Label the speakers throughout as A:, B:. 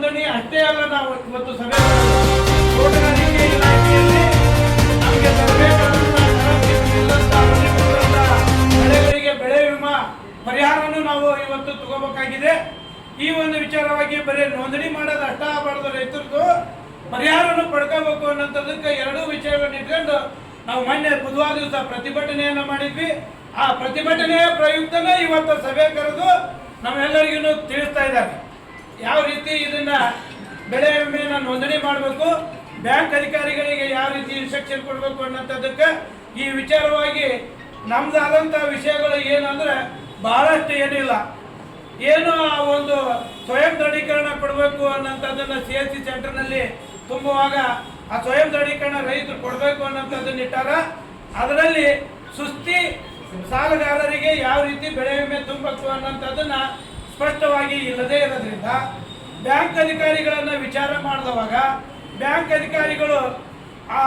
A: ನೋಂದಣಿ ಅಷ್ಟೇ ಅಲ್ಲ, ನಾವು ಇವತ್ತು ಸಭೆ ತೋಟಗಾರಿಕೆ ಇಲಾಖೆಯಲ್ಲಿ ನಮಗೆ ಬೆಳೆಗಳಿಗೆ ಬೆಳೆ ವಿಮಾ ಪರಿಹಾರವನ್ನು ನಾವು ಇವತ್ತು ತಗೋಬೇಕಾಗಿದೆ. ಈ ಒಂದು ವಿಚಾರವಾಗಿ ಬರೀ ನೋಂದಣಿ ಮಾಡೋದು ಅಷ್ಟ ಆಗಬಾರ್ದು, ರೈತರದ್ದು ಪರಿಹಾರವನ್ನು ಪಡ್ಕೋಬೇಕು ಅನ್ನೋಂಥದಕ್ಕೆ ಎರಡೂ ವಿಷಯಗಳನ್ನು ಇಟ್ಕೊಂಡು ನಾವು ಮೊನ್ನೆ ಬುಧವಾರ ದಿವಸ ಪ್ರತಿಭಟನೆಯನ್ನು ಮಾಡಿದ್ವಿ. ಆ ಪ್ರತಿಭಟನೆಯ ಪ್ರಯುಕ್ತನೇ ಇವತ್ತು ಸಭೆ ಕರೆದು ನಮ್ಮೆಲ್ಲರಿಗೂ ತಿಳಿಸ್ತಾ ಇದ್ದಾರೆ ಯಾವ ರೀತಿ ಇದನ್ನ ಬೆಳೆ ವಿಮೆಯನ್ನು ನೋಂದಣಿ ಮಾಡಬೇಕು, ಬ್ಯಾಂಕ್ ಅಧಿಕಾರಿಗಳಿಗೆ ಯಾವ ರೀತಿ ಇನ್ಸ್ಟ್ರಕ್ಷನ್ ಕೊಡಬೇಕು ಅನ್ನೋಂಥದ್ದಕ್ಕೆ ಈ ವಿಚಾರವಾಗಿ ನಮ್ದಾದಂಥ ವಿಷಯಗಳು ಏನಂದ್ರೆ ಬಹಳಷ್ಟು ಏನಿಲ್ಲ. ಏನು ಆ ಒಂದು ಸ್ವಯಂ ದೃಢೀಕರಣ ಕೊಡಬೇಕು ಅನ್ನೋಂಥದ್ದನ್ನು CSC ಸೆಂಟರ್ನಲ್ಲಿ ತುಂಬುವಾಗ ಆ ಸ್ವಯಂ ದೃಢೀಕರಣ ರೈತರು ಕೊಡಬೇಕು ಅನ್ನೋಂಥದ್ದನ್ನು ಇಟ್ಟಾರ. ಅದರಲ್ಲಿ ಸುಸ್ತಿ ಸಾಲಗಾರರಿಗೆ ಯಾವ ರೀತಿ ಬೆಳೆ ವಿಮೆ ತುಂಬಬೇಕು ಅನ್ನೋಂಥದ್ದನ್ನ ಸ್ಪಷ್ಟವಾಗಿ ಇಲ್ಲದೇ ಇರೋದ್ರಿಂದ ಬ್ಯಾಂಕ್ ಅಧಿಕಾರಿಗಳನ್ನು ವಿಚಾರ ಮಾಡಿದವಾಗ ಬ್ಯಾಂಕ್ ಅಧಿಕಾರಿಗಳು ಆ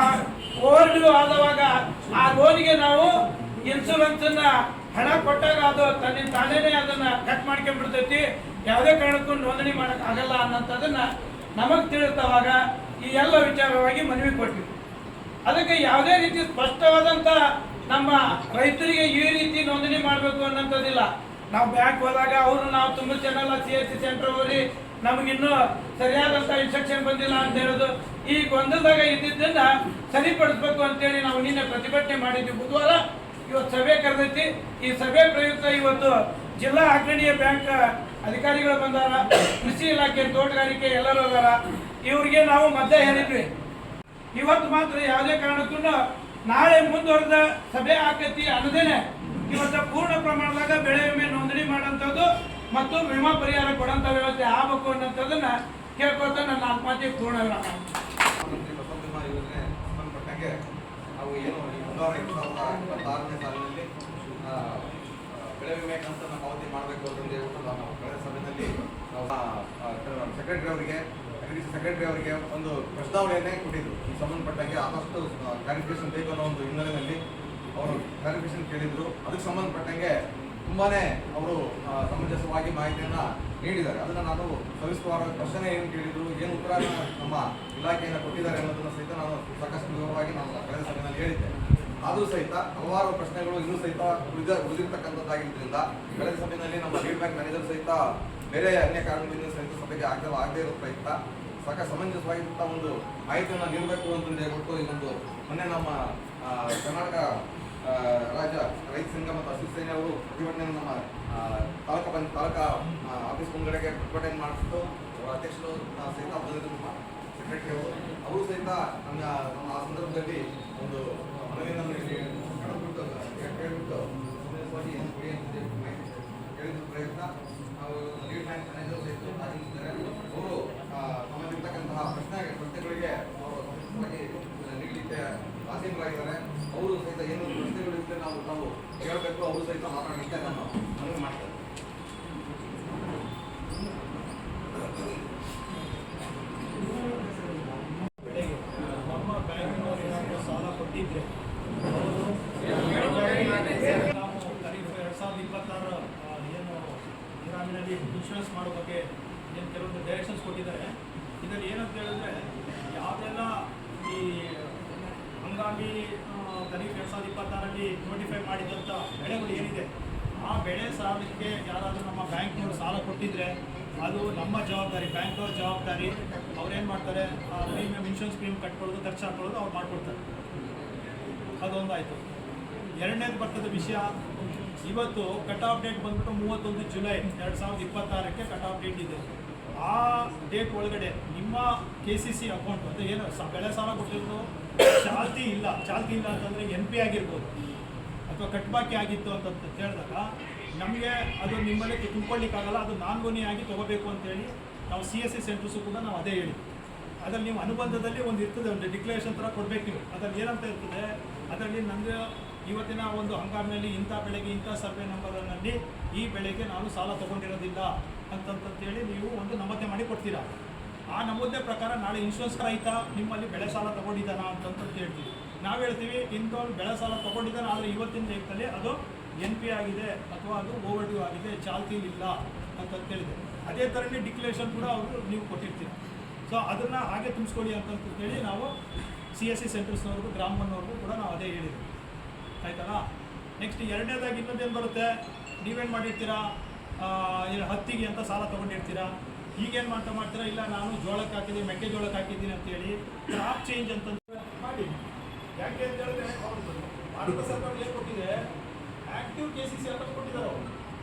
A: ಓವರ್ ಡ್ಯೂ ಆದವಾಗ ಆ ಲೋನಿಗೆ ನಾವು ಇನ್ಶೂರೆನ್ಸನ್ನ ಹಣ ಕೊಟ್ಟಾಗ ಅದು ತನ್ನಿಂದ ತಾನೇ ಅದನ್ನ ಕಟ್ ಮಾಡ್ಕೊಂಡ್ಬಿಡ್ತೈತಿ, ಯಾವುದೇ ಕಾರಣಕ್ಕೂ ನೋಂದಣಿ ಮಾಡಕ್ ಆಗಲ್ಲ ಅನ್ನೋಂಥದ್ದನ್ನ ನಮಗೆ ತಿಳಿದವಾಗ ಈ ಎಲ್ಲ ವಿಚಾರವಾಗಿ ಮನವಿ ಕೊಟ್ವಿ. ಅದಕ್ಕೆ ಯಾವುದೇ ರೀತಿ ಸ್ಪಷ್ಟವಾದಂಥ ನಮ್ಮ ರೈತರಿಗೆ ಈ ರೀತಿ ನೋಂದಣಿ ಮಾಡಬೇಕು ಅನ್ನೋಂಥದ್ದಿಲ್ಲ. ನಾವು ಬ್ಯಾಂಕ್ ಹೋದಾಗ ಅವರು ನಾವು ತುಂಬ ಚೆನ್ನಲ್ಲ CSC ಸೆಂಟರ್ ಹೋಗಿ ನಮಗಿನ್ನೂ ಸರಿಯಾದಂಥ ಇನ್ಸ್ಟ್ರಕ್ಷನ್ ಬಂದಿಲ್ಲ ಅಂತ ಹೇಳೋದು, ಈ ಗೊಂದಲದಾಗ ಇದ್ದಿದ್ದನ್ನ ಸರಿಪಡಿಸ್ಬೇಕು ಅಂತೇಳಿ ನಾವು ನಿನ್ನೆ ಪ್ರತಿಭಟನೆ ಮಾಡಿದ್ವಿ. ಬುಧವಾರ ಇವತ್ತು ಸಭೆ ಕರೆದೈತಿ. ಈ ಸಭೆ ಪ್ರಯುಕ್ತ ಇವತ್ತು ಜಿಲ್ಲಾ ಅಗ್ರಣೀಯ ಬ್ಯಾಂಕ್ ಅಧಿಕಾರಿಗಳು ಬಂದಾರ, ಕೃಷಿ ಇಲಾಖೆ ತೋಟಗಾರಿಕೆ ಎಲ್ಲರೂ ಅದಾರ. ಇವ್ರಿಗೆ ನಾವು ಮಧ್ಯೆ ಹೇಳಿದ್ವಿ ಇವತ್ತು ಮಾತ್ರ ಯಾವುದೇ ಕಾರಣಕ್ಕೂ ನಾಳೆ ಮುಂದುವರೆದ ಸಭೆ ಆಕತಿ ಅನ್ನದೇನೆ ಇವತ್ತು ಪೂರ್ಣ ಪ್ರಮಾಣದಾಗ ಬೆಳೆ ವಿಮೆ ನೋಂದಣಿ ಮಾಡೋಂಥದ್ದು ಮತ್ತು ವಿಮಾ ಪರಿಹಾರ ಕೊಡೋಂಥ ವ್ಯವಸ್ಥೆ ಆಗಬೇಕು ಅನ್ನೋಂಥದ್ದನ್ನ ಕೇಳ್ಕೊಳ್ತಾ ನನ್ನ 4 ಮಾತಿಗೆ ಪೂರ್ಣ
B: ನಾವು ಏನು 2026ನೇ ಸಾಲಿನಲ್ಲಿ ಬೆಳೆ ವಿಮೆ ಕಂತನ್ನು ಪಾವತಿ ಮಾಡಬೇಕು ಅಂತ ಹೇಳ್ಬಿಟ್ಟು ನಾವು ಕಳೆದ ಸಭೆಯಲ್ಲಿ ಸೆಕ್ರೆಟರಿ ಅವರಿಗೆ ಒಂದು ಪ್ರಸ್ತಾವನೆಯನ್ನೇ ಕೊಟ್ಟಿದ್ರು. ಈ ಸಂಬಂಧಪಟ್ಟಂಗೆ ಆದಷ್ಟು ಕ್ಲಾರಿಫಿಕೇಶನ್ ಬೇಕು ಅನ್ನೋ ಒಂದು ಹಿನ್ನೆಲೆಯಲ್ಲಿ ಅವರು ಕ್ಲಾರಿಫಿಕೇಶನ್ ಕೇಳಿದ್ರು. ಅದಕ್ಕೆ ಸಂಬಂಧಪಟ್ಟಂಗೆ ತುಂಬಾನೇ ಅವರು ಸಮಂಜಸವಾಗಿ ಮಾಹಿತಿಯನ್ನ ನೀಡಿದ್ದಾರೆ. ಅದನ್ನ ನಾನು ಸವಿಸ್ತಾರ ಪ್ರಶ್ನೆ ಏನು ಕೇಳಿದ್ರು, ಏನು ಉತ್ತರ ನಮ್ಮ ಇಲಾಖೆಯನ್ನು ಕೊಟ್ಟಿದ್ದಾರೆ ಅನ್ನೋದನ್ನ ಸಹಿತ ನಾನು ಸಾಕಷ್ಟು ವಿವರವಾಗಿ ನಾನು ಕಳೆದ ಸಭೆಯಲ್ಲಿ ಹೇಳಿದ್ದೆ. ಆದರೂ ಸಹಿತ ಹಲವಾರು ಪ್ರಶ್ನೆಗಳು ಇನ್ನೂ ಸಹಿತ ಉಳಿದಿರ್ತಕ್ಕಂಥದ್ದಾಗಿದ್ದರಿಂದ ಕಳೆದ ಸಭೆಯಲ್ಲಿ ನಮ್ಮ ಲೀಡ್ ಬ್ಯಾಂಕ್ ಮ್ಯಾನೇಜರ್ ಸಹಿತ ಬೇರೆ ಅನ್ಯ ಕಾರಣಗಳಿಂದ ಸಹಿತ ಸಭೆಗೆ ಆಗದೇ ಇರೋ ಪ್ರಯುಕ್ತ ಸಾಕಷ್ಟು ಸಮಂಜಸವಾಗಿದ್ದಂಥ ಒಂದು ಮಾಹಿತಿಯನ್ನು ನೀಡಬೇಕು ಅಂತ ಹೇಳ್ಬಿಟ್ಟು ಈ ಒಂದು ಮೊನ್ನೆ ನಮ್ಮ ಕರ್ನಾಟಕ ರಾಜ್ಯ ರೈತ ಸಂಘ ಮತ್ತು ಹಸಿರು ಸೇನೆ ಅವರು ಪ್ರತಿಭಟನೆಯನ್ನು ನಮ್ಮ ತಾಲೂಕಾ ಆಫೀಸ್ ಮುಂಗಡೆಗೆ ಪ್ರತಿಭಟನೆ ಮಾಡಿಬಿಟ್ಟು ಅವರ ಅಧ್ಯಕ್ಷರು ಸಹಿತ ಬಂದಿದ್ದರು, ನಮ್ಮ ಸೆಕ್ರೆಟರಿ ಅವರು ಸಹಿತ ನಮ್ಮ ಆ ಸಂದರ್ಭದಲ್ಲಿ ಒಂದು ಮನವಿಯನ್ನು ಕೇಳಿಬಿಟ್ಟು ಕೇಳಿದ ಪ್ರಯತ್ನ ನಾವು ಲೀಡ್ ಬ್ಯಾಂಕ್ ಮ್ಯಾನೇಜರ್ ಸಹಿತ ಆಗಿದ್ದಾರೆ. ಅವರು ತಮ್ಮಲ್ಲಿರ್ತಕ್ಕಂತಹ ಪ್ರಶ್ನೆಗಳಿಗೆ ಅವರು ನೀಡಲಿಕ್ಕೆ ಆಸೀನರಾಗಿದ್ದಾರೆ. ಅವರು ಸಹಿತ ಏನು ಪ್ರಶ್ನೆಗಳಿದ್ರೆ ನಾವು ಕೇಳಬೇಕು, ಅವರು ಸಹಿತ ಮಾತಾಡಲಿಕ್ಕೆ ನಾನು ಮನವಿ ಮಾಡ್ತೇನೆ.
C: ನಮ್ಮ ಬ್ಯಾಂಕಿನವರು ಏನಾದರೂ ಸಾಲ ಕೊಟ್ಟಿದ್ರೆ ನಾವು ಖರೀಫ್ 2026 ಏನು ಗ್ರಾಮೀಣಲ್ಲಿ ಇನ್ಶೂರೆನ್ಸ್ ಮಾಡೋ ಬಗ್ಗೆ ಏನು ಕೆಲವೊಂದು ಡೈರೆಕ್ಷನ್ಸ್ ಕೊಟ್ಟಿದ್ದಾರೆ. ಇದರಲ್ಲಿ ಏನಂತ ಹೇಳಿದ್ರೆ ಯಾವುದೆಲ್ಲ ಈ ಹಂಗಾಮಿ ಖರೀಫ್ 2026ರಲ್ಲಿ ನೋಟಿಫೈ ಮಾಡಿದಂಥ ಬೆಳೆಗಳು ಏನಿದೆ ಆ ಬೆಳೆ ಸಾಲಕ್ಕೆ ಯಾರಾದರೂ ನಮ್ಮ ಬ್ಯಾಂಕ್ನವರು ಸಾಲ ಕೊಟ್ಟಿದ್ರೆ ಅದು ನಮ್ಮ ಜವಾಬ್ದಾರಿ, ಬ್ಯಾಂಕ್ನವ್ರ ಜವಾಬ್ದಾರಿ. ಅವ್ರೇನು ಮಾಡ್ತಾರೆ, ಆ ಪ್ರೀಮಿಯಂ ಇನ್ಶೂರೆನ್ಸ್ ಪ್ರೀಮಿಯಂ ಕಟ್ಕೊಳ್ಳೋದು, ಖರ್ಚು ಹಾಕೊಳ್ಳೋದು ಅವ್ರು ಮಾಡಿಕೊಡ್ತಾರೆ. ಅದೊಂದಾಯಿತು. ಎರಡನೇದು ಬರ್ತದ ವಿಷಯ, ಇವತ್ತು ಕಟ್ ಆಫ್ ಡೇಟ್ ಬಂದ್ಬಿಟ್ಟು 31 ಜುಲೈ 2026ಕ್ಕೆ ಕಟ್ ಆಫ್ ಡೇಟ್ ಇದೆ. ಆ ಡೇಟ್ ಒಳಗಡೆ ನಿಮ್ಮ KCC ಅಕೌಂಟ್ ಅಂದರೆ ಏನು ಬೆಳೆ ಸಾಲ ಕೊಟ್ಟಿರೋದು ಚಾಲ್ತಿ ಇಲ್ಲ ಅಂತಂದರೆ NP ಆಗಿರ್ಬೋದು ಅಥವಾ ಕಟ್ಬಾಕಿ ಆಗಿತ್ತು ಅಂತ ಹೇಳಿದಾಗ ನಮಗೆ ಅದು ನಿಮ್ಮಲ್ಲಿ ತುಂಬಿಕೊಳ್ಳಿಕ್ಕಾಗಲ್ಲ, ಅದು ನಾನ್ಗೋನಿಯಾಗಿ ತೊಗೋಬೇಕು ಅಂತೇಳಿ ನಾವು CSC ಸೆಂಟರ್ಸು ಕೂಡ ನಾವು ಅದೇ ಹೇಳಿ. ಅದರಲ್ಲಿ ನೀವು ಅನುಬಂಧದಲ್ಲಿ ಒಂದು ಇರ್ತದೆ, ಒಂದು ಡಿಕ್ಲರೇಷನ್ ಥರ ಕೊಡಬೇಕು ನೀವು. ಅದರಲ್ಲಿ ಏನಂತ ಇರ್ತದೆ, ಅದರಲ್ಲಿ ನನಗೆ ಇವತ್ತಿನ ಒಂದು ಹಂಗಾಮಿನಲ್ಲಿ ಇಂಥ ಬೆಳೆಗೆ ಇಂಥ ಸರ್ವೆ ನಂಬರ್ನಲ್ಲಿ ಈ ಬೆಳೆಗೆ ನಾನು ಸಾಲ ತೊಗೊಂಡಿರೋದಿಲ್ಲ ಅಂತಂತೇಳಿ ನೀವು ಒಂದು ನಮೂದೆ ಮಾಡಿ ಕೊಡ್ತೀರಾ. ಆ ನಮೂದೆ ಪ್ರಕಾರ ನಾಳೆ ಇನ್ಶೂರೆನ್ಸ್ ರೈತ ನಿಮ್ಮಲ್ಲಿ ಬೆಳೆ ಸಾಲ ತೊಗೊಂಡಿದ್ದಾನ ಅಂತಂತ ಹೇಳ್ತೀವಿ. ನಾವು ಹೇಳ್ತೀವಿ ಇಂಥವ್ರು ಬೆಳೆ ಸಾಲ ತೊಗೊಂಡಿದ್ದಾನೆ, ಆದರೆ ಇವತ್ತಿನ ಡೇಟಲ್ಲಿ ಅದು NP ಆಗಿದೆ ಅಥವಾ ಅದು ಓವರ್ ಡ್ಯೂ ಆಗಿದೆ, ಚಾಲ್ತಿ ಇಲ್ಲ ಅಂತ ಹೇಳಿದೆ. ಅದೇ ಥರನೇ ಡಿಕ್ಲರೇಷನ್ ಕೂಡ ಅವರು ನೀವು ಕೊಟ್ಟಿರ್ತೀರ. ಸೊ ಅದನ್ನು ಹಾಗೆ ತುಂಬಿಸ್ಕೊಳ್ಳಿ ಅಂತಂತೇಳಿ ನಾವು CSC ಸೆಂಟರ್ಸ್ನವ್ರಿಗೂ ಗ್ರಾಮಣ್ಣವ್ರಿಗೂ ಕೂಡ ನಾವು ಅದೇ ಹೇಳಿದ್ವಿ. ಆಯ್ತಲ್ಲ. ನೆಕ್ಸ್ಟ್ ಎರಡನೇದಾಗಿ ಇನ್ನೊಂದೇನು ಬರುತ್ತೆ, ನೀವೇನು ಮಾಡಿರ್ತೀರಾ, ಹತ್ತಿಗೆ ಅಂತ ಸಾಲ ತೊಗೊಂಡಿರ್ತೀರಾ. ಈಗೇನು ಮಾಡ್ತೀರಾ, ಇಲ್ಲ ನಾನು ಜೋಳಕ್ಕೆ ಹಾಕಿದ್ದೀನಿ, ಮೆಕ್ಕೆಜೋಳಕ್ಕೆ ಹಾಕಿದ್ದೀನಿ ಅಂತೇಳಿ ಕ್ರಾಪ್ ಚೇಂಜ್ ಅಂತ ಮಾಡಿ. ಯಾಕೆ ಅಂತ ಹೇಳಿದ್ರೆ ಭಾರತ ಸರ್ಕಾರ ಏನು ಕೊಟ್ಟಿದೆ, ಆಕ್ಟಿವ್ KCC ಅಂತ ಕೊಟ್ಟಿದ್ದಾರೆ ಅವರು.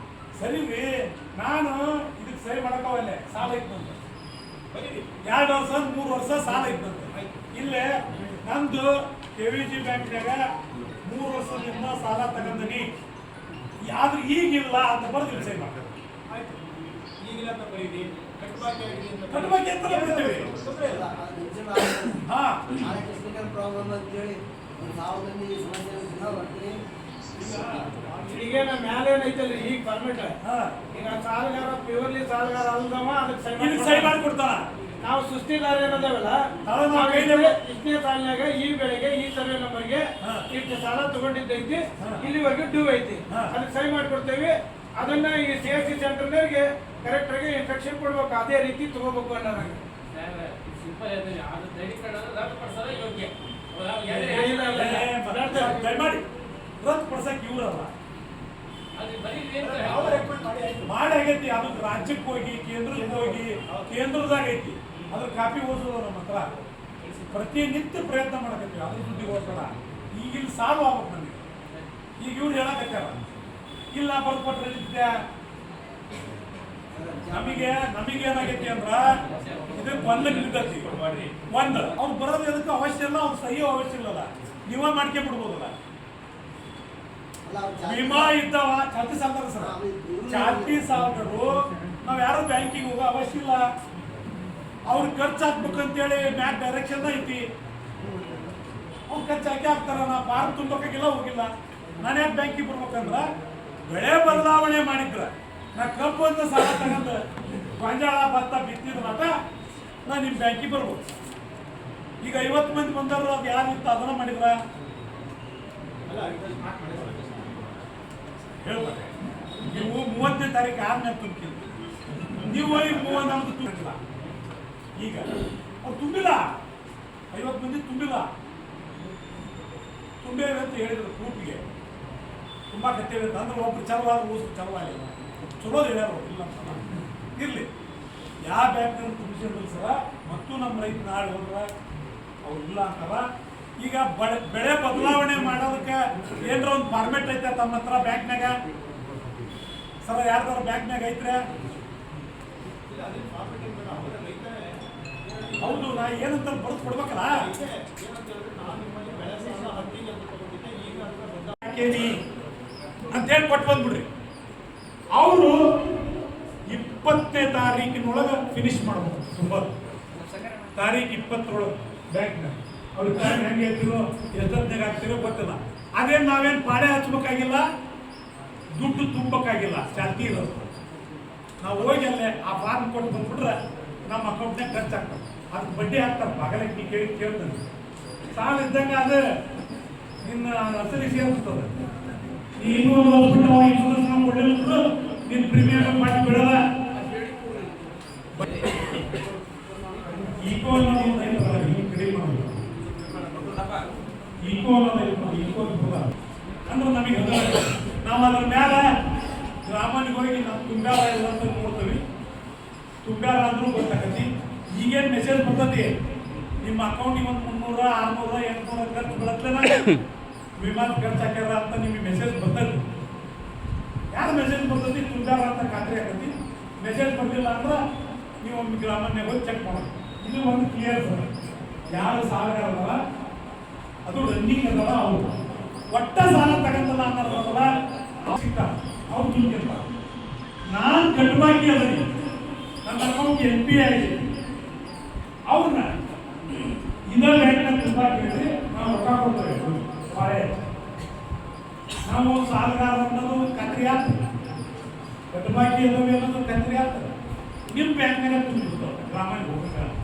A: ಸರಿ ರೀ, ನಾನು ಇದಕ್ಕೆ ಸರಿ ಮಾಡಕ್ಕವಲ್ಲೇ ಸಾಲ ಇತ್ತಂತೆ
C: ಬರೀರಿ
A: 2 ವರ್ಷ 3 ವರ್ಷ ಸಾಲ ಇತ್ತಂತೆ. ಇಲ್ಲೇ ನಂದು KVG ಬ್ಯಾಂಕ್ನಾಗ 3 ವರ್ಷದಿಂದ ಸಾಲ ತಗೊಂಡಿನಿ, ಯಾವ್ದು ಈಗಿಲ್ಲ ಅಂತ ಬರ್ದು ಸರಿ ಮಾಡ್ತಾರೆ.
C: ಆಯ್ತು, ಈಗಿಲ್ಲ ಅಂತ ಬರೀರಿ, ಕಟ್ಬಾಕಿ ಆಗಿದೆ ಅಂತ
A: ಕಟ್ಬಾಕಿ ಅಂತ ಬರ್ತೀವಿ.
C: ತೊಂದರೆ ಇಲ್ಲ.
A: ಹಾ,
D: ಟೆಕ್ನಿಕಲ್ ಪ್ರಾಬ್ಲಮ್ ಅಂತೇಳಿ ಒಂದು 1000 ಮಂದಿ ಸಮಸ್ಯೆ ಬರ್ತೀವಿ.
A: ಈಗ ನಮ್ಮ ಮ್ಯಾಲೆ ಏನೈತಲ್ರಿ ಈಗ ಪರ್ಮಿಟ್, ಈಗ ಸಾಲಗಾರ ಪ್ಯೂರ್ಲಿ ಸಾಲಗಾರ ಅಲ್ದವ ಅದಕ್ಕೆ ಸೈ ಮಾಡಿಕೊಡ್ತಾನ. ನಾವು ಸುಸ್ತಿದಾರ ಏನದಾವಲ್ಲ, ಇಷ್ಟನೇ ಸಾಲಿನಾಗ ಈ ಬೆಳೆಗೆ ಈ ಸರ್ವೆ ನಂಬರ್ಗೆ ಇಷ್ಟು ಸಾಲ ತಗೊಂಡಿದ್ದೈತಿ, ಇಲ್ಲಿವರೆಗೆ ಡ್ಯೂ ಐತಿ, ಅದಕ್ಕೆ ಸೈ ಮಾಡಿಕೊಡ್ತೇವೆ. ಅದನ್ನ ಈ CSC ಸೆಂಟರ್ನವ್ರಿಗೆ ಕರೆಕ್ಟ್ ಆಗಿ ಇನ್ಸ್ಟ್ರಕ್ಷನ್ ಕೊಡ್ಬೇಕು, ಅದೇ ರೀತಿ ತಗೋಬೇಕು ಅನ್ನೋದಂಗೆ. ದಯಮಾಡಿ ರದ್ದು ಪಡಿಸಕ್ಕೆ ಇವ್ರಲ್ಲ
C: ನಾವು ರೆಕಮೆಂಡ್ ಮಾಡಿ ಆಯ್ತು.
A: ಮಾಡಿ ಆಗೈತಿ. ಅದು ರಾಜ್ಯಕ್ಕೆ ಹೋಗಿ ಕೇಂದ್ರಕ್ಕೆ ಹೋಗಿ ಕೇಂದ್ರದಾಗ ಐತಿ, ಅದ್ರ ಕಾಪಿ ಓದಿಸೋದು ನಮ್ಮ ಹತ್ರ ಪ್ರತಿನಿತ್ಯ ಪ್ರಯತ್ನ ಮಾಡಕತ್ತೀವಿ. ಅದ್ರ ಸುದ್ದಿಗೋಸ್ಕರ ಈಗ ಇಲ್ಲಿ ಸಾಲ್ವ್ ಆಗ್ಬೇಕು ನಮಗೆ. ಈಗ ಇವ್ರು ಹೇಳಕತ್ತಾರ ಇಲ್ಲ ಬರ್ಕೊಟ್ರೆ ನಮಗೆ ಏನಾಗೈತಿ ಅಂದ್ರ ಇದು ಗೊಂದಲಕ್ಕೆ ಬಿದ್ದೈತಿ. ಒಂದು ಅವ್ರು ಬರೋದು ಅದಕ್ಕೆ ಅವಶ್ಯ ಇಲ್ಲ, ಅವ್ರು ಸಹಿ ಅವಶ್ಯ ಇಲ್ಲಲ್ಲ, ನೀವ ಮಾಡ್ಕೊಂಡ್ಬಿಡ್ಬೋದಲ್ಲ. ವಿಮಾ ಇದ್ದಾವ ಚಾಲ್ತಿ ಸಾಲ್ದಾರ ಸರ್, ಚಾಲ್ತಿ ಸಾಲ್ದರು ನಾವ್ ಯಾರು ಬ್ಯಾಂಕಿಗೆ ಹೋಗೋ ಅವಶ್ಯ ಇಲ್ಲ. ಅವ್ರು ಖರ್ಚು ಹಾಕ್ಬೇಕಂತೇಳಿ ಮ್ಯಾಕ್ ಡೈರೆಕ್ಷನ್ ಐತಿ, ಅವ್ರು ಖರ್ಚು ಹಾಕಿ ಹಾಕ್ತಾರ. ನಾ ಫಾರ್ಮ್ ತುಂಬಕ್ಕಾಗಿಲ್ಲ, ಹೋಗಿಲ್ಲ. ನಾನು ಯಾಕೆ ಬ್ಯಾಂಕಿಗೆ ಬರ್ಬೇಕಂದ್ರ ಬೆಳೆ ಬದಲಾವಣೆ ಮಾಡಿದ್ರ ನಾ ಕಬ್ಬು ಅಂತ ಸಾಲ ತಗೊಂಡು ಗೊಂಜಾಳ ಭತ್ತ ಬಿತ್ತಿದ ಮಾಟ ನಾ ನಿಮ್ಮ ಬ್ಯಾಂಕಿಗೆ ಬರ್ಬೋದು. ಈಗ 50 ಮಂದಿ ಬಂದರು, ಅದು ಯಾರಿತ್ತು ಅದನ್ನ ಮಾಡಿದ್ರ ಹೇಳ್ತಾರೆ. ನೀವು 30ನೇ ತಾರೀಕು ಆದ್ಮೇಲೆ ತುಂಬಿಲ್ಲ, ನೀವು 31 ತುಂಬಿಲ್ಲ. ಈಗ ಅವ್ರು ತುಂಬಿಲ್ಲ, 50 ಮಂದಿ ತುಂಬಿಲ್ಲ. ತುಂಬೇವೆ ಅಂತ ಹೇಳಿದ್ರು ಗ್ರೂಪಿಗೆ, ತುಂಬಾ ಕತ್ತೇವೆ ಅಂದ್ರೆ ಒಬ್ರು ಚಲವಾದ ಓಸು ಚಲವಾಗಿಲ್ಲ, ಚಲೋ ಹೇಳ್ಯಾರ ಇಲ್ಲ ಇರ್ಲಿ. ಯಾವ ಬ್ಯಾಂಕ್ನಲ್ಲಿ ತುಂಬಿಸಿದ್ರು ಸರ, ಮತ್ತು ನಮ್ಮ ರೈತ ನಾಳೆ ಹೋದ್ರ ಅವ್ರು ಇಲ್ಲ ಅಂತಾರ. ಈಗ ಬೆಳೆ ಬದಲಾವಣೆ ಮಾಡೋದಕ್ಕೆ ಏನ್ರ ಒಂದು ಫಾರ್ಮೆಟ್ ಐತೆ ತಮ್ಮ ಹತ್ರ ಬ್ಯಾಂಕ್ನಾಗ ಸರ? ಯಾರ್ದಾರ ಬ್ಯಾಂಕ್ನಾಗ ಐತ್ರೆ? ಹೌದು, ನಾ ಏನಂತ ಬರೆದು ಕೊಡ್ಬೇಕಲ್ಲ ಅಂತೇಳಿ ಕೊಟ್ಟು ಬಂದ್ಬಿಡ್ರಿ. ಅವರು 20ನೇ ತಾರೀಕಿನೊಳಗೆ ಫಿನಿಶ್ ಮಾಡ್ಬೋದು. ತಾರೀಕು 20ರೊಳಗೆ ಬ್ಯಾಂಕ್ನಾಗ ಅವ್ರಿಗೆ ಟೈಮ್ ಹೆಂಗೆ ಹೇಳ್ತಿರೋ ಎಷ್ಟೊತ್ತಿನಾಗ ಆಗ್ತಿರೋ ಗೊತ್ತಿಲ್ಲ. ಅದೇನು ನಾವೇನು ಪಾಡೆ ಹಚ್ಬೇಕಾಗಿಲ್ಲ, ದುಡ್ಡು ತುಂಬಕ್ಕಾಗಿಲ್ಲ, ಚಾಲ್ತಿ ಇರೋದು. ನಾವು ಹೋಗಿ ಅಲ್ಲೇ ಆ ಫಾರ್ಮ್ ಕೊಟ್ಟು ಬಂದ್ಬಿಟ್ರೆ ನಮ್ಮ ಅಕೌಂಟ್ನಾಗ ಖರ್ಚು ಆಗ್ತದೆ, ಅದಕ್ಕೆ ಬಡ್ಡಿ ಹಾಕ್ತಾರೆ. ಬಾಗಲಕ್ಕೆ ಕೇಳ್ತಾನೆ ಸಾಲ ಇದ್ದಂಗೆ ಅದು ನಿನ್ನ ಹೆಸರಿಗೆ ಸೇರಿಸ್ತದೆ. ನೀನು ಇನ್ಶೂರೆನ್ಸ್ ಕೊಡಲಿಲ್ಲ ನಿನ್ನ ಪ್ರೀಮಿಯಂ ಮಾಡಿ ಬಿಡಲ್ಲ. ಈಕೋ ಅಂದ್ರೆ ನಮಗೆ ನಾವು ಅದ್ರ ಮೇಲೆ ಗ್ರಾಮಕ್ಕೆ ಹೋಗಿ ನಾವು ತುಂಬ್ಯಾರ ಇಲ್ಲ ಅಂತ ನೋಡ್ತೀವಿ. ತುಂಬ್ಯಾರ ಅಂದ್ರೂ ಗೊತ್ತಾಗತಿ. ಈಗೇನು ಮೆಸೇಜ್ ಬರ್ತತಿ, ನಿಮ್ಮ ಅಕೌಂಟಿಗೆ ಒಂದು 300, 600, 800 ಖರ್ಚು ಬರುತ್ತಲ್ಲ, ವಿಮಾನ ಖರ್ಚು ಹಾಕ್ಯಾರ ಅಂತ ನಿಮಗೆ ಮೆಸೇಜ್ ಬರ್ತದೆ. ಯಾರು ಮೆಸೇಜ್ ಬರ್ತತಿ ತುಂಬ್ಯಾರ ಅಂತ ಖಾತ್ರಿ ಆಗತಿ. ಮೆಸೇಜ್ ಬರಲಿಲ್ಲ ಅಂದ್ರೆ ನೀವು ಒಮ್ಮೆ ಗ್ರಾಮನ್ಯಾಗ ಹೋಗಿ ಚೆಕ್ ಮಾಡೋದು. ಇದು ಒಂದು ಕ್ಲಿಯರ್ ಸರ್. ಯಾರು ಸಾಲಗಾರಲ್ಲ ಅದು ರನ್ನಿಂಗ್ ಅದಲ್ಲ, ಅವರು ಒಟ್ಟ ಸಾಲ ತಗೊಂಡಲ್ಲ ಅನ್ನೋದಲ್ಲ ಸಿಗ್ತಾರೆ, ಅವ್ರು ತುಂಬಿರ್ತಾರೆ. ನಾನು ಕಟ್ಬಾಕಿ ಅದೀನಿ, ನನ್ನ ಅಕೌಂಟ್ NPA ಆಗಿದೆ, ಅವ್ರನ್ನ ಇದೇ ಬ್ಯಾಂಕ್ನ ಕಟ್ಬಾಕಿ ನಾವು ರೊಕ್ಕ ಕೊಡ್ತೇವೆ. ನಾವು ಸಾಲಗಾರ ಅನ್ನೋದು ಖಾತ್ರಿ ಆಗ್ತದೆ, ಕಟ್ಬಾಕಿ ಅನ್ನೋದು ಅನ್ನೋದು ಖಾತ್ರಿ ಆಗ್ತದೆ. ನಿಮ್ಮ ಬ್ಯಾಂಕ್ನಾಗ ತುಂಬಿರ್ತಾವೆ, ಗ್ರಾಮಕ್ಕೆ ಹೋಗ್ಬೇಕಾದ್ರೆ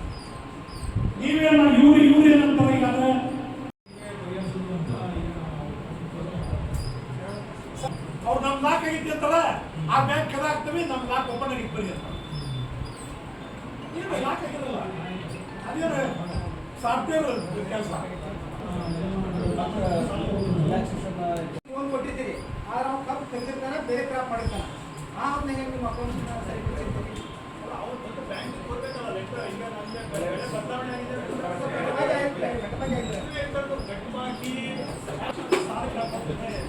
A: ನೀವೇನು ಇವ್ರು ಏನಂತಾರೆ ಈಗ ಅಂದ್ರೆ ಅವ್ರು ನಮ್ ಲಾಕ್ ಆಗಿತ್ತು ಅಂತಲ್ಲ, ಆ ಬ್ಯಾಂಕ್ ಕದ ಆಗ್ತವೆ, ನಮ್ ಲಾಕ್ ಓಪನ್ ಆಗಿತ್ತು ಬರೀ ಅಂತ
C: ಅದೇನು ಸಾಫ್ಟ್ವೇರ್ ಕೆಲಸ
D: ಲೋನ್ ಕೊಟ್ಟಿದ್ದೀರಿ ಆದ್ರೆ ನಾವು ಕಪ್ ತೆಗೆದಿರ್ತಾನೆ ಬೇರೆ ಕ್ರಾಪ್ ಮಾಡಿರ್ತಾನೆ ಅವ್ರನ್ನ ಹೆಂಗೆ ನಿಮ್ಮ ಅಕೌಂಟ್ ಸರಿ ಕೊಡ್ತೀರಿ
C: ಅವ್ರು ಬಂದು ಬ್ಯಾಂಕಿಗೆ ಕೊಡ್ಬೇಕಲ್ಲ ಲೆಕ್ಕ ಈಗ ನಮಗೆ ಬೆಲೆ ಬದಲಾವಣೆ ಆಗಿದೆ ಗಟ್ಟಿಮಾಗಿ ಸಾಲ ಕೊಡ್ತೇನೆ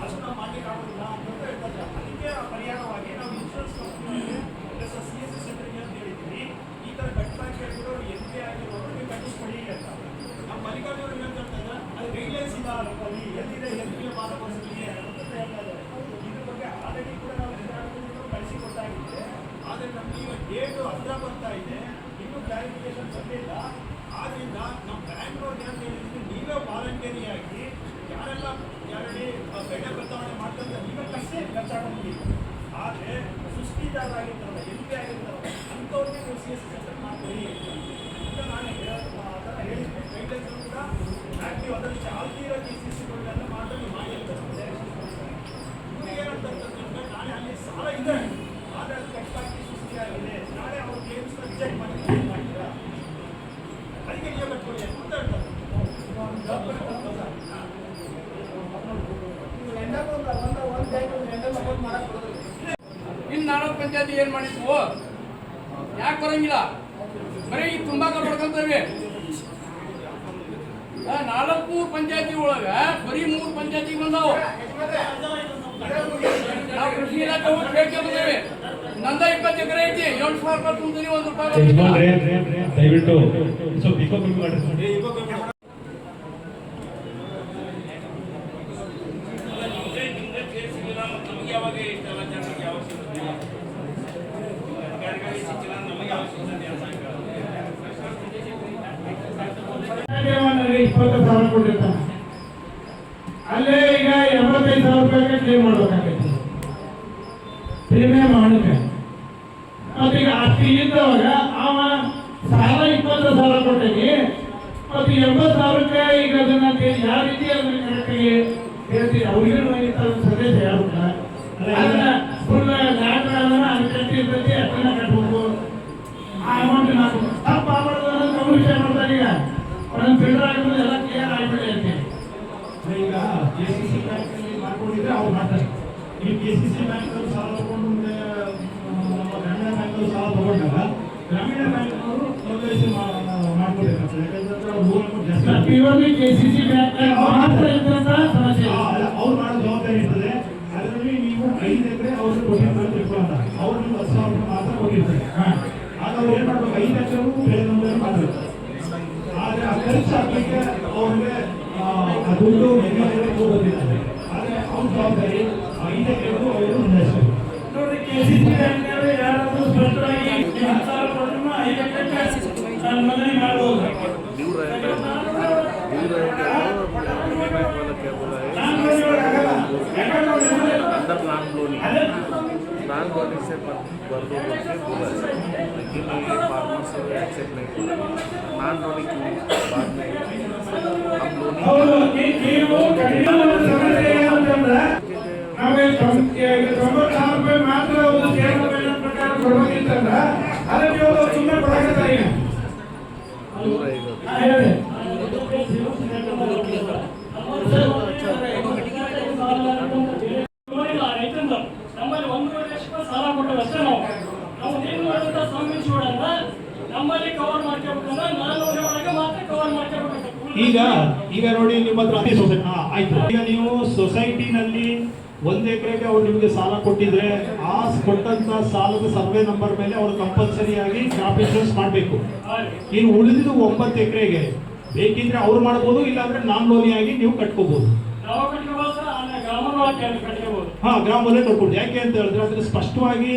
C: ಅಷ್ಟು ನಾವು ಮಾಡ್ಲಿಕ್ಕೆ ಆಗೋದಿಲ್ಲ ಅಂತ ಹೇಳ್ತಾರೆ. ಅದಕ್ಕೆ ಪರಿಹಾರವಾಗಿ ನಾವು ಇನ್ಶೂರೆನ್ಸ್ ಕಂಪ್ನಿಯಲ್ಲಿ CSC ಸೆಂಟರ್ಗೆ ಅಂತ ಹೇಳಿದ್ದೀವಿ. ಈ ಥರ ಗಟ್ಟಿಮಾಗಿ ಕೇಳಿದ್ರು ಎಲ್ಲಿ ಆಗಿರೋರು ನೀವು ಕಟ್ಟಿಸ್ಕೊಡಿ ಅಂತ. ನಮ್ಮ ಮಲ್ಲಿಕಾರ್ಜುನ ಏನು ಹೇಳ್ತಾರೆ ಅದು ಗೈಡ್ಲೈನ್ಸ್ ಇಲ್ಲ ಅಲ್ಲಿ ಎಲ್ಲಿದೆ ಎಲ್ಲಿ ಮಾನವಸಲಿ ಅಂತ ಹೇಳ್ತಾ ಇದ್ದಾರೆ. ಇದ್ರ ಬಗ್ಗೆ ಆಲ್ರೆಡಿ ಕೂಡ ನಾವು ಕಳಿಸಿಕೊಟ್ಟಾಗಿದೆ. ಆದರೆ ನಮ್ಗೆ ಈಗ ಡೇಟು ಹತ್ರ ಬರ್ತಾ ಇದೆ, ಇನ್ನೂ ಕ್ಲಾರಿಫಿಕೇಶನ್ ಬಂದಿಲ್ಲ. ಆದ್ರಿಂದ ನಮ್ಮ ಬ್ಯಾಂಕ್ನವ್ರಿಗೆ ಅಂತ ಹೇಳಿದ್ರೆ ನೀವೇ ವಾಲಂಟರಿಯಾಗಿ ಯಾರೆಲ್ಲ ಬೆಳೆ ಬದಲಾವಣೆ ಮಾಡ್ತಾರೆ ನೀವೇ ಖರ್ಚಾಗೊಂಡಿದ್ದೀವಿ. ಆದರೆ ಸೃಷ್ಟಿದಾರರಾಗಿರ್ತಾರಲ್ಲ ಎಲ್ಲಿ ಆಗಿರ್ತಾರಲ್ಲ ಅಂಥವ್ರಿಗೆ ನೀವು CSC ಸೆಂಟರ್ ಮಾಡ್ತೀರಿ ಅಂತ ನಾನು ಆ ಥರ ಹೇಳಿದ್ದೆ. ಗೈಡ್ಲೈನ್ಸ್ ಕೂಡ ಆ್ಯಕ್ಟಿವ್ ಅದರ ಚಾಲ್ತಿ ಇರೋ CSCಗಳೆಲ್ಲ ಮಾಡಿ ಮಾಡಿರ್ತಾರೆ. ಇವ್ರಿಗೆ ಏನಂತಂದ್ರೆ ನಾಳೆ ಅಲ್ಲಿ ಸಾಲ ಇದೆ ಆದರೆ ಅದು ಕಟ್ಟಾಗಿ ಸೃಷ್ಟಿಯಾಗಿದೆ, ನಾಳೆ ಅವ್ರ ಕ್ಲೇಮ್ಸ್ನ ರಿಜೆಕ್ಟ್ ಮಾಡ್ತೀರಾ ಅದಕ್ಕೆ ನೀವು ಕಟ್ಕೊಳ್ಳಿ ಅಂತ ಹೇಳ್ತಾರೆ.
E: ಇನ್ನು 4 ಪಂಚಾಯತಿ ಏನ್ ಮಾಡಿದ್ವು? ಯಾಕೆ ಬರಂಗಿಲ್ಲ? ಬರೀ ಈ ತುಂಬಾಕ ಪಡ್ಕೊಂತೇವೆ. 4 ಪಂಚಾಯತಿ ಒಳಗ ಬರೀ 3 ಪಂಚಾಯತಿ ಬಂದಾವು. ನಾವು ಕೃಷಿ ಇಲಾಖೆ ಹೋಗಿ ಕೇಳ್ಕೊಂಡ್ಬಂದೇವೆ. ನಂದ 20 ಎಕರೆ ಐತಿ, 7,000 ರೂಪಾಯಿ ತುಂಬ್ತೀನಿ, ₹1
F: ದಯವಿಟ್ಟು ಸ್ವಲ್ಪ ಇಕೋ ಕಮ್ಮಿ ಮಾಡ್ರಿ.
A: ನನಗೆ 20,000 ಕೊಟ್ಟಿರ್ತಾನೆ. ಅಲ್ಲೇ ಈಗ 85,000 ರೂಪಾಯಿಗೆ ಕ್ಲೇಮ್ ಮಾಡ್ಬೇಕಾಗೈತಿ ಪ್ರೀಮಿಯಂ ಮಾಡಿದ್ರೆ. ಮತ್ತೀಗ ಅಷ್ಟು ಇದ್ದವಾಗ ಅವ ಸಾಲ 20,000 ಕೊಟ್ಟೀನಿ, ಮತ್ತು 80,000ಕ್ಕೆ ಈಗ ಅದನ್ನ ಯಾವ ರೀತಿ ಅದನ್ನ ಕರೆಕ್ಟಾಗಿ ಹೇಳ್ತೀವಿ ಅವ್ರಿಗೆ ಸಂದೇಶ ಹೇಳ್ಬೇಕ. ಅದನ್ನ ಫುಲ್ ಲ್ಯಾಂಡ್ ಅದನ್ನ ಅದಕ್ಕೆ ಇರ್ತೈತಿ ಅದನ್ನ ಕಟ್ಬೇಕು. ಆ ಅಮೌಂಟ್ ನಾವು ತಪ್ಪು ಆಗ್ಬಾರ್ದು ಅನ್ನೋದು ಅವ್ರು ವಿಷಯ ಮಾಡ್ತಾರೆ. ಈಗ ಒಂದೊಂದು ಫಿಲ್ಟರ್ ಆಗಿರೋದು ಎಲ್ಲ ಕ್ಲಿಯರ್ ಆಗಿಬಿಡಿ ಅಂತೀನಿ.
C: ಈಗ KCC ಬ್ಯಾಂಕಲ್ಲಿ ಮಾಡ್ಕೊಂಡಿದ್ರೆ ಅವ್ರು ಮಾಡ್ತಾರೆ. ಈ KCC ಬ್ಯಾಂಕಲ್ಲಿ ಸಾಲ ತಗೊಂಡು ಮುಂದೆ ನಮ್ಮ ಗ್ರಾಮೀಣ ಬ್ಯಾಂಕಲ್ಲಿ ಸಾಲ ತಗೊಂಡಾಗ ಗ್ರಾಮೀಣ ಬ್ಯಾಂಕ್ನವರು KYC ಮಾಡ್ಕೊಬೇಕಾಗ್ತದೆ. ಯಾಕಂದ್ರೆ ಅವ್ರು ರೂಲ್ ಜಾಸ್ತಿ
A: ಪ್ಯೂರ್ಲಿ KCC ಬ್ಯಾಂಕ್ ಮಾತ್ರ ಇದ್ದಂತ ಸಮಸ್ಯೆ
C: ಅವ್ರು ಮಾಡೋ ಜವಾಬ್ದಾರಿ ಇರ್ತದೆ. ಅದರಲ್ಲಿ ನೀವು 5 ಎಕರೆ ಅವ್ರಿಗೆ ಕೊಟ್ಟಿರ್ತಾರೆ ತಿಳ್ಕೊಳ್ಳೋಣ, ಅವ್ರು ನೀವು 10,000 ಮಾತ್ರ ಕೊಟ್ಟಿರ್ತಾರೆ. ಆಗ ಅವ್ರು ಏನು ಮಾಡ್ಬೇಕು, 5 ಎಕರೆಗೂ ಬೆಳೆ ನಮ್ಮಲ್ಲಿ ಮಾಡಬೇಕು. ಆದರೆ ಆ ಖರ್ಚು ಹಾಕಲಿಕ್ಕೆ ಅವ್ರಿಗೆ ದುಡ್ಡು ಹೋಗೋದಿಲ್ಲ. ಆದರೆ ಅವ್ರ ಜವಾಬ್ದಾರಿ 5 ಎಕರೆಗೂ ಅವರು ನಿಲ್ಲಿಸಬೇಕು.
A: ನೋಡಿ. KCC ಬ್ಯಾಂಕ್ನವರು ಯಾರಾದ್ರೂ ಸ್ಪಷ್ಟವಾಗಿ 10,000 ಕೊಟ್ಟರು 5 ಎಕರೆ ಮನೆ ಮಾಡಬಹುದು.
G: नान लोनी से कर दो बोला है, लेकिन ये फार्मर से एक्सेप्ट नहीं किया। नान लोनी की बात में हम लोनी
A: ನಮಗೆ 90,000 ರೂಪಾಯಿ ಮಾತ್ರ ಒಂದು ಕೇಂದ್ರ ಬೆಲೆ ಪ್ರಕಾರ ಕೊಡಬೇಕಿತ್ತಂದ್ರ ಅದಕ್ಕೆ ಸುಮ್ಮನೆ ಕೊಡಾಕತ್ತಾರೆ. ಈಗ
G: दूर रहेगा।
E: ನಮ್ಮಲ್ಲಿ 1.5 ಲಕ್ಷ ರೂಪಾಯಿ ಸಾಲ ಕೊಟ್ಟರು ಅಷ್ಟೇ. ನಾವು ಏನು ಮಾಡುವಂತ ಸಂವಿಧಾನ ನಮ್ಮಲ್ಲಿ ಕವರ್ ಮಾಡ್ಕೋಬೇಕಂದ್ರೆ 400 ಒಳಗೆ ಮಾತ್ರ ಕವರ್ ಮಾಡ್ಕೋಬೇಕು.
C: ಈಗ ನೋಡಿ ನಿಮ್ಮ ಹತ್ರ ಆಯ್ತು. ಈಗ ನೀವು ಸೊಸೈಟಿನಲ್ಲಿ 1 ಎಕರೆಗೆ ಅವ್ರು ನಿಮಗೆ ಸಾಲ ಕೊಟ್ಟಿದ್ರೆ ಆ ಕೊಟ್ಟಂತ ಸಾಲದ ಸರ್ವೆ ನಂಬರ್ ಮೇಲೆ ಅವರು ಕಂಪಲ್ಸರಿ ಆಗಿ ಕ್ರಾಪ್ ಇನ್ಶೂರೆನ್ಸ್ ಮಾಡಬೇಕು. ಇನ್ನು ಉಳಿದಿದ್ದು 9 ಎಕರೆಗೆ ಬೇಕಿದ್ರೆ ಅವ್ರು ಮಾಡ್ಬೋದು, ಇಲ್ಲಾಂದ್ರೆ ನಾನ್ ಲೋನಿಯಾಗಿ ನೀವು ಕಟ್ಕೋಬಹುದು.
E: ನಾವು ಕಟ್ಕೋಬಹುದು ಸರ್, ಗ್ರಾಮವಾಗಿ ಕಟ್ಕೋಬಹುದು.
C: ಹಾ, ಗ್ರಾಮದಲ್ಲೇ ಕಟ್ಕೊಂಡು. ಯಾಕೆ ಅಂತ ಹೇಳಿದ್ರೆ ಅದ್ರ ಸ್ಪಷ್ಟವಾಗಿ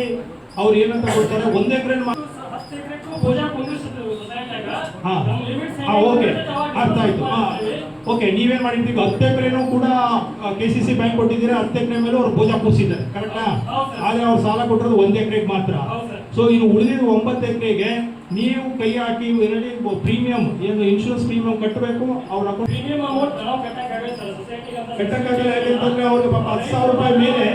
C: ಅವ್ರು ಏನಂತ ಕೊಡ್ತಾರೆ, 1 ಎಕರೆ
E: 10 ಎಕರೆಗೂ ಪೂಜಾ ಕುಂದಿಸುತ್ತೆ ಸೊಸೈಟಿಯಾಗ.
C: ಹಾ,
E: ನಮ್ಮ ಲಿಮಿಟ್ಸ್
C: ಓಕೆ, ಅರ್ಥ ಆಯ್ತು. ಓಕೆ, ನೀವೇನ್ ಮಾಡಿದ್ದೀವಿ 10 ಎಕರೆನೂ ಕೂಡ KCC ಬ್ಯಾಂಕ್ ಕೊಟ್ಟಿದ್ದೀರಾ, 10 ಎಕರೆ ಮೇಲೆ ಅವ್ರು ಪೂಜಾ ಕೂರಿಸಿದ್ದಾರೆ, ಕರೆಕ್ಟಾ? ಆದ್ರೆ ಅವ್ರು ಸಾಲ ಕೊಟ್ಟಿರೋದು 1 ಎಕರೆಗೆ ಮಾತ್ರ. ಸೊ ಇನ್ನು ಉಳಿದಿದ್ದು 9 ಎಕರೆಗೆ ನೀವು ಕೈ ಹಾಕಿ ಇದರಲ್ಲಿ ಪ್ರೀಮಿಯಂ ಏನು ಇನ್ಶೂರೆನ್ಸ್ ಪ್ರೀಮಿಯಂ ಕಟ್ಟಬೇಕು. ಅವ್ರ ಅಕೌಂಟ್
E: ಪ್ರೀಮಿಯಂ ಅಮೌಂಟ್ ನಾವು ಕಟ್ಟಕ್ಕಾಗಲ್ಲ ಸರ್, ಸೊಸೈಟಿಗೆ ಅಂತ
C: ಕಟ್ಟಕ್ಕಾಗಲ್ಲ. ಯಾಕೆಂತಂದ್ರೆ ಅವ್ರಿಗೆ 10,000 ರೂಪಾಯಿ ಮೇಲೆ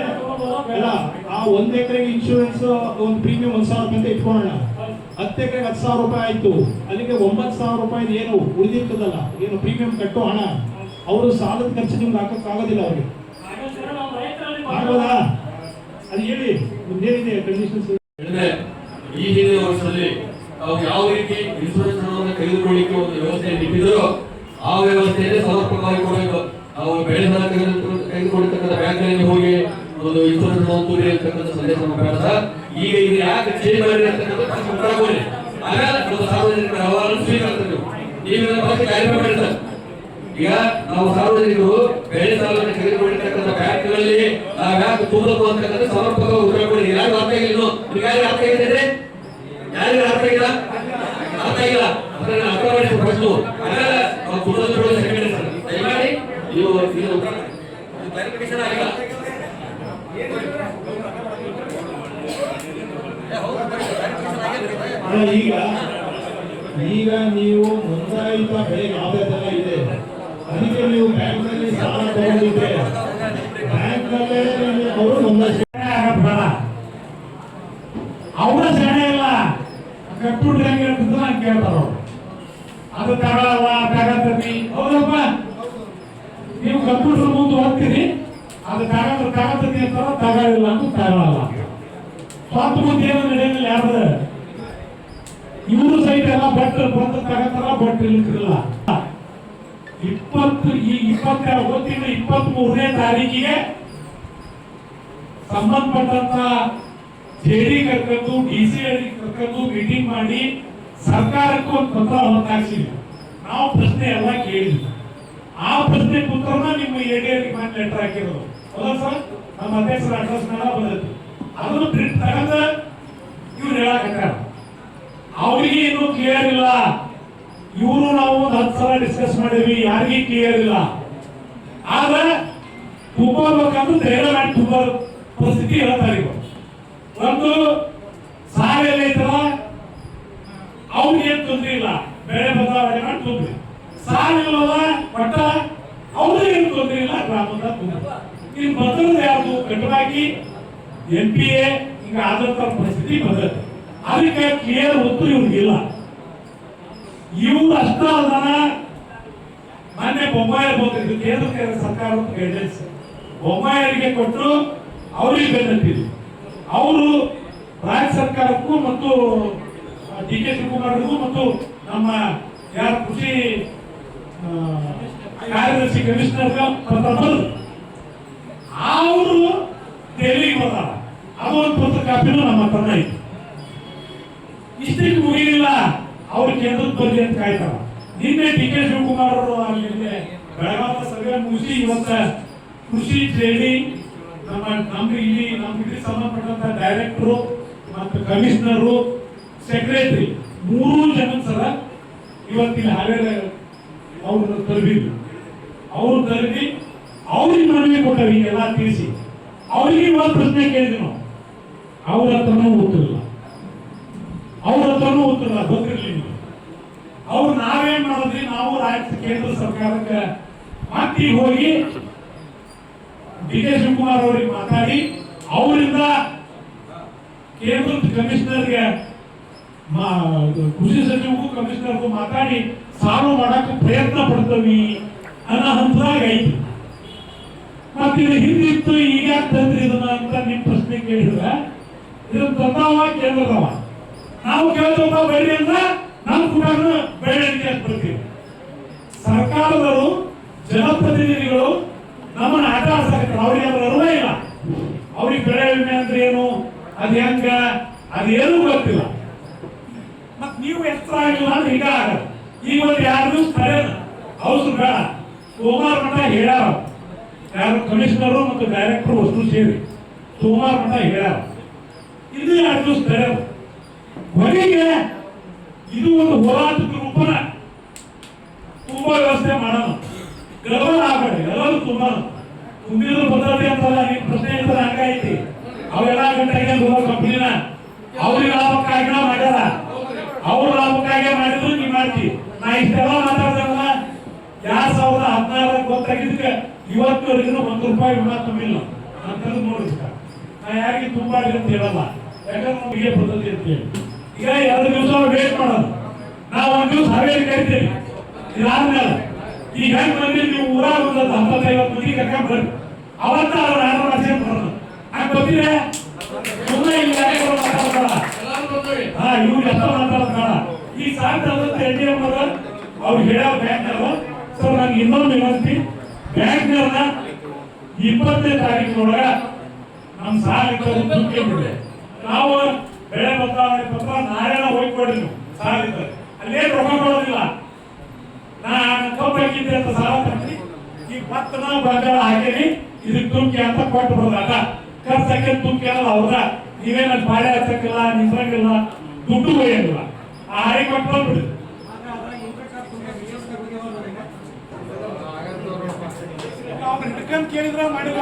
C: ಅಲ್ಲ, ಆ 1 ಎಕರೆಗೆ ಇನ್ಶೂರೆನ್ಸ್ ಒಂದು ಪ್ರೀಮಿಯಂ 1,000 ರೂಪಾಯಿ ಅಂತ ಇಟ್ಕೊಳ್ಳೋಣ.
F: 10 ಎಕರೆಗೆ 10,000 ರೂಪಾಯಿ ಆಯ್ತು, ಅಲ್ಲಿಗೆ 9,000 ರೂಪಾಯಿ ಏನು ಉಳಿದಿರ್ತದಲ್ಲ, ಏನು ಪ್ರೀಮಿಯಂ ಕಟ್ಟೋ ಹಣ, ಅವರು ಸಾಲದ ಖರ್ಚು ನಿಮ್ಗೆ ಹಾಕಕ್ಕಾಗೋದಿಲ್ಲ ಅವ್ರಿಗೆ. ಆಗೋದಾ? ಅದು ಹೇಳಿ ಮುಂದೇನಿದೆ ಕಂಡೀಷನ್ಸ್?
H: ಈ ಹಿಂದಿನ ವರ್ಷದಲ್ಲಿ ನಾವು ಯಾವ ರೀತಿ ಇನ್ಶೂರೆನ್ಸ್ ಹಣವನ್ನು ತೆಗೆದುಕೊಳ್ಳಿಕ್ಕೆ ಒಂದು ವ್ಯವಸ್ಥೆ ಇಟ್ಟಿದ್ದರೋ ಆ ವ್ಯವಸ್ಥೆಯನ್ನೇ ಸಮರ್ಪಕವಾಗಿ ಕೊಡಬೇಕು. ನಾವು ಬೆಳೆ ಸಾಲ ತೆಗೆದುಕೊಂಡಿರ್ತಕ್ಕಂಥ ಬ್ಯಾಂಕ್ನಲ್ಲಿ ಹೋಗಿ ಒಂದು ಇನ್ಶೂರೆನ್ಸ್ ಹಣವನ್ನು ತೂರಿ ಅಂತಕ್ಕಂಥ ಸಂದೇಶ ಬೇಡ. ಈಗ ಇದು ಯಾಕೆ ಚೇಂಜ್ ಮಾಡಿ ಅಂತಕ್ಕಂಥ ಉತ್ತರ ಕೊಡಿ. ಆಮೇಲೆ ಒಂದು ಸಾರ್ವಜನಿಕರ ಅಹವಾಲನ್ನು ಸ್ವೀಕರಿಸ್ತೇವೆ. ನೀವು ಕಾರ್ಯಕ್ರಮ ಮಾಡ್ತಾರೆ. ಈಗ ನಾವು ಸಾರ್ವಜನಿಕರು ಬೆಳೆ ಸಾಲವನ್ನು ತೆಗೆದುಕೊಂಡಿರ್ತಕ್ಕಂಥ ಬ್ಯಾಂಕ್ಗಳಲ್ಲಿ ನಾವು ಯಾಕೆ ತುಂಬಬೇಕು ಅಂತಕ್ಕಂಥ ಸಮರ್ಪಕವಾಗಿ ಉತ್ತರ ಕೊಡಿ. ಯಾರು ಅರ್ಥ ಆಗಿಲ್ಲ? ಯಾರಿಗೆ ಅರ್ಥ ಆಗಿದೆ? ಯಾರಿಗೆ ಅರ್ಥ ಆಗಿಲ್ಲ? ಅರ್ಥ ಆಗಿಲ್ಲ ಅದನ್ನ ಅರ್ಥ ಮಾಡಿದ ಪ್ರಶ್ನೆ ಆಮೇಲೆ ನಾವು ತುಂಬಲು ಸೆಕೆಂಡ್ ಸರ್ ದಯಮಾಡಿ ನೀವು ಕ್ಲಾರಿಫಿಕೇಶನ್ ಆಗಿಲ್ಲ.
F: ಈಗ ನೀವು ನೋಂದಾಯಿತ ಬೆಳೆ ಯಾವುದೆಲ್ಲ ಇದೆ ಅದಕ್ಕೆ ನೀವು ಬ್ಯಾಂಕ್ನಲ್ಲಿ ಸಾಲ ತಗೊಂಡಿದ್ರೆ ಬ್ಯಾಂಕ್ನಲ್ಲೇ ಅವರು ನೋಂದಾಯಿಸಿ ಅವರ ಸೆಣೆ ಇಲ್ಲ ಕಟ್ಟುಡ್ರಿ ಹೆಂಗೆ ಹೇಳ್ತಿದ್ರು ನಾನು ಕೇಳ್ತಾರ ಅದು ತಗೊಳಲ್ಲ ತಗತ್ತೀವಿ. ಹೌದಪ್ಪ, ನೀವು ಕಂಪ್ಯೂಟರ್ ಮುಂದೆ ಹೋಗ್ತೀರಿ, ಅದು ತಗತ್ತೀವಿ ಅಂತಾರ, ತಗೊಳ್ಳಿಲ್ಲ ಅಂತ ತಗೊಳಲ್ಲ. ಸ್ವಂತ ಮುಂದೆ ಏನು ನಡೆಯಲಿಲ್ಲ ಯಾರ್ದು ಇವರು ಸಹಿತ ಎಲ್ಲ ಭಟ್ರು ಬಂದು ತಗತ್ತಾರ, ಭಟ್ರು ಇಲ್ಲಿಲ್ಲ. 23ನೇ ತಾರೀಕಿಗೆ ಸಂಬಂಧಪಟ್ಟಂತ ಜೆಡಿ ಕರ್ಕೊಂಡು ಡಿಸಿ ಕರ್ಕೊಂಡು ಮೀಟಿಂಗ್ ಮಾಡಿ ಸರ್ಕಾರಕ್ಕೂ ಒಂದು ಪತ್ರ ಹೊತ್ತಾಕ್ಸಿದ್ವಿ. ನಾವು ಪ್ರಶ್ನೆ ಎಲ್ಲ ಕೇಳಿದ್ವಿ. ಆ ಪ್ರಶ್ನೆ ಪತ್ರನ ನಿಮ್ಮ ಎಡಿಯರಿಗೆ ಮಾಡಿ ಲೆಟರ್ ಹಾಕಿರೋದು. ಹೌದಾ ಸರ್? ನಮ್ಮ ಅಧ್ಯಕ್ಷರ ಅಡ್ರೆಸ್ ಮೇಲೆ ಬಂದದ್ದು. ಅದನ್ನು ಪ್ರಿಂಟ್ ತಗೊಂಡ ಇವ್ರು ಹೇಳಕತ್ತಾರ. ಅವ್ರಿಗೆ ಇನ್ನೂ ಕ್ಲಿಯರ್ ಇಲ್ಲ. ಇವರು ನಾವು 10 ಸಲ ಡಿಸ್ಕಸ್ ಮಾಡಿದ್ವಿ, ಯಾರಿಗೂ ಕ್ಲಿಯರ್ ಇಲ್ಲ. ಆದ್ರೆ ತುಂಬಬೇಕಂದ್ರೆ ಧೈರ್ಯ ಮಾಡಿ ತುಂಬ ಪರಿಸ್ಥಿತಿ ಹೇಳ್ತಾರೆ. ಒಂದು ಸಾಲ ಎಲ್ಲ ಐತಲ್ಲ ಅವ್ರಿಗೆ ಏನ್ ತೊಂದ್ರೆ ಇಲ್ಲ, ಬೆಳೆ ಬದಲಾವಣೆ ಮಾಡಿ ತೊಂದ್ರೆ. ಸಾಲ ಇಲ್ಲದ ಒಟ್ಟ ಅವ್ರಿಗೆ ಏನು ತೊಂದ್ರೆ ಇಲ್ಲ, ಗ್ರಾಮದ ತೊಂದ್ರೆ. ಇನ್ನು ಬದಲದ ಯಾವುದು ಕಟ್ಟುವಾಗಿ NPA ಈಗ ಆದಂತ ಪರಿಸ್ಥಿತಿ ಬದಲತ್ತೆ. ಅದಕ್ಕೆ ಕ್ಲಿಯರ್ ಒತ್ತು ಇವ್ರಿಗಿಲ್ಲ. ಇವ್ರು ಅಷ್ಟ ಅದಾನ. ಮೊನ್ನೆ ಬೊಮ್ಮಾಯಿ ಬಂದಿದ್ದು ಕೇಂದ್ರ ಸರ್ಕಾರದ ಗೈಡೆನ್ಸ್ ಬೊಮ್ಮಾಯಿಗೆ ಕೊಟ್ಟು ಅವ್ರಿಗೆ ಬೆನ್ನತ್ತಿದ್ರು. ಅವರು ರಾಜ್ಯ ಸರ್ಕಾರಕ್ಕೂ ಮತ್ತು DK ಶಿವಕುಮಾರ್ಗೂ ಮತ್ತು ನಮ್ಮ ಯಾರ ಕೃಷಿ ಕಾರ್ಯದರ್ಶಿ ಕಮಿಷನರ್ ಪತ್ರ ಬರೆದು ಅವರು ದೆಹಲಿಗೆ ಬಂದಾರ. ಅದು ಒಂದು ಪತ್ರ ಕಾಪಿನೂ ನಮ್ಮ ಹತ್ರ ಇತ್ತು. ಇಷ್ಟಕ್ಕೆ ಮುಗಿಲಿಲ್ಲ, ಅವ್ರು ಕೇಂದ್ರದ ಬರ್ಲಿ ಅಂತ ಕಾಯ್ತಾರ. ನಿನ್ನೆ DK ಶಿವಕುಮಾರ್ ಅವರು ಅಲ್ಲಿ ಬೆಳಗಾವಿ ಸಭೆ ಮುಗಿಸಿ ಇವತ್ತ ಕೃಷಿ ಟ್ರೇಡಿಂಗ್ ನಮ್ಗೆ ಇದಕ್ಕೆ ಸಂಬಂಧಪಟ್ಟಂತ ಡೈರೆಕ್ಟರು ಮತ್ತು ಕಮಿಷನರು ಸೆಕ್ರೆಟರಿ 3 ಜನ ಸರ ಇವತ್ತಿನ ಹಾವೇರಿ ಅವ್ರನ್ನ ತರಬಿದ್ರು. ಅವ್ರು ತರಬಿ ಅವ್ರಿಗೆ ಮನವಿ ಕೊಟ್ಟವಿ, ಎಲ್ಲ ತಿಳಿಸಿ. ಅವ್ರಿಗೆ ಒಂದು ಪ್ರಶ್ನೆ ಕೇಳಿದ್ವಿ ನಾವು, ಅವ್ರ ಹತ್ರನೂ ಉತ್ತರಿಲ್ಲ. ಗೊತ್ತಿರಲಿಲ್ಲ. ಅವ್ರು ನಾವೇನ್ ಮಾಡಿದ್ರಿ, ನಾವು ರಾಜ್ಯ ಕೇಂದ್ರ ಸರ್ಕಾರಕ್ಕೆ ಮತ್ತೆ ಹೋಗಿ DK ಶಿವಕುಮಾರ್ ಅವರಿಗೆ ಮಾತಾಡಿ ಅವರಿಂದ ಕೇಂದ್ರದ ಕಮಿಷನರ್ಗೆ ಕೃಷಿ ಸಚಿವಗೂ ಕಮಿಷನರ್ಗೂ ಮಾತಾಡಿ ಸಾಲ್ವ್ ಮಾಡಕ್ಕೆ ಪ್ರಯತ್ನ ಪಡ್ತೀವಿ ಅನ್ನೋ ಹಂತದಾಗ ಐತಿ. ಮತ್ತೆ ಇದು ಹಿಂದಿತ್ತು, ಈಗ ತಂದ್ರಿ ಇದನ್ನ ಅಂತ ನಿಮ್ ಪ್ರಶ್ನೆ ಕೇಳಿದ್ರೆ ಇದನ್ನ ತಂದವ ಕೇಂದ್ರದವ. ನಾವು ಕೇಳ್ತೇವ ಬೇರೆ ಅಂದ್ರೆ ನಮ್ಮ ಕೂಡ ಬೇರೆ ಬರ್ತೀವಿ. ಸರ್ಕಾರದವರು ಜನಪ್ರತಿನಿಧಿಗಳು ನಮ್ಮನ್ನ ಆಟ ಆಡ್ಸಕ್ಕೆ ಅವ್ರಿಗೆ ಅದ್ರ ಅರಿವೇ ಇಲ್ಲ. ಅವ್ರಿಗೆ ಬೆಳೆ ವಿಮೆ ಅಂದ್ರೆ ಏನು, ಅದ್ ಹೆಂಗ, ಅದೇನು ಗೊತ್ತಿಲ್ಲ. ಮತ್ ನೀವು ಎತ್ತರ ಆಗಿಲ್ಲ ಅಂದ್ರೆ ಈಗ ಆಗಲ್ಲ. ಈಗ ಒಂದು ಯಾರು ಔಷಧ ಬೇಡ, ಸೋಮವಾರ ಮಠ ಹೇಳ್ಯಾರ. ಯಾರು ಕಮಿಷನರು ಮತ್ತು ಡೈರೆಕ್ಟರ್ ಅಷ್ಟು ಸೇರಿ ಸೋಮವಾರ ಮಠ ಹೇಳ್ಯಾರ. ಇದು 2 ದಿವಸ ತಡೆಯೋದು. ಹೊರಗೆ ಇದು ಒಂದು ಹೋರಾಟದ ರೂಪನ ತುಂಬಾ ವ್ಯವಸ್ಥೆ ಮಾಡೋಣ. ಗರ್ವನ ಆಗಬೇಡ, ಎಲ್ಲರೂ ತುಂಬಿದ್ರು ಭದ್ರತೆ ಅಂತಲ್ಲ. ನಿಮ್ ಪ್ರಶ್ನೆ ಇರ್ತದೆ, ಹಂಗೈತಿ. ಅವೆಲ್ಲ ಗಂಟೆಗೆ ಕಂಪ್ನಿನ ಅವ್ರಿಗೆ ಲಾಭಕ್ಕಾಗಿ ಮಾಡ್ಯಾರ. ಅವ್ರ ಲಾಭಕ್ಕಾಗಿ ಮಾಡಿದ್ರು ನೀ ಮಾಡ್ತಿ. ನಾ ಇಷ್ಟೆಲ್ಲ ಮಾತಾಡ್ದಲ್ಲ 2016 ಗೊತ್ತಾಗಿದ್ದಕ್ಕೆ ಇವತ್ತುವರೆಗೂ ₹1 ವಿಮಾ ತುಂಬಿಲ್ಲ ಅಂತ ನೋಡಿದ್ಕ. ನಾ ಯಾರಿಗೆ ತುಂಬಾ ಅಂತ ಹೇಳಲ್ಲ, ಯಾಕಂದ್ರೆ ನಮಗೆ ಪದ್ಧತಿ ಅಂತ ಹೇಳಿ ಈಗ 2 ದಿವಸ ವೇಟ್ ಮಾಡೋದು, ನಾವು 1 ದಿವಸ ಹಾವೇರಿ ಕರಿತೀವಿ. ಇದಾದ್ಮೇಲೆ ಈಗ ಹೆಂಗ್ ಬಂದಿರಿ ನೀವು ಊರಾಗ ಒಂದು 50-50 ಮಂದಿ ಕರ್ಕೊಂಡ್ ಬರ್ರಿ, ಅವತ್ತ ಅವ್ರ ಆರ್ಡರ್ ಮಾಡ್ಸ್ಕೊಂಡ್ ಬರೋದು. ಹಂಗ್ ಬಂದಿದ್ರೆ ಸುಮ್ಮನೆ ಇಲ್ಲ ಮಾತಾಡ್ತಾರ. ಹಾ, ಇವ್ರು ಎಲ್ಲ ಮಾತಾಡ್ತಾರ. ಈ ಸಾಧ್ಯ ಎ.ಟಿ.ಎಂ ಅವ್ರು ಹೇಳೋ ಬ್ಯಾಂಕ್ನವರು. ಸೊ ನಂಗೆ ಇನ್ನೊಂದು ವಿನಂತಿ, ಬ್ಯಾಂಕ್ನವ್ರನ್ನ 20ನೇ ತಾರೀಕಿನೊಳಗ ನಮ್ಮ ಸಾಲ ತುಂಬಿಬಿಡ್ರಿ. ನಾವು ಬೆಳೆ ಬದಲಾವಣೆ ಪತ್ರ ನಾರಾಯಣ ಹೋಗ್ಕೊಡ್ರಿ, ನೀವು ಸಾಲ ಇದ್ದಾರೆ ಅಲ್ಲೇನು ರೊಕ್ಕ ಕೊಡೋದಿಲ್ಲ. ನಾನು ಕಬ್ಬು ಹಾಕಿದ್ದೆ ಅಂತ ಸಾಲ ತರ್ತೀನಿ, ಈ ಪತ್ರ ಬಂಗಾಳ ಹಾಕೀನಿ, ಇದಕ್ಕೆ ತುಂಬಿ ಅಂತ ಕೊಟ್ಟು ಬಿಡೋದಲ್ಲ. ಖರ್ಚಕ್ಕೆ ತುಂಬಿ ಅನ್ನೋದು ಅವ್ರ, ನೀವೇನ ಬಾಳೆ ಹಚ್ಚಕ್ಕಿಲ್ಲ, ನಿಂದ್ರಂಗಿಲ್ಲ, ದುಡ್ಡು ಒಯ್ಯಂಗಿಲ್ಲ. ಆ ಹಾರಿ ಕೊಟ್ಟು ಬಂದ್ಬಿಡಿ. ಅವ್ರು ಹಿಡ್ಕೊಂಡ್ ಕೇಳಿದ್ರ ಮಾಡಿಲ್ಲ.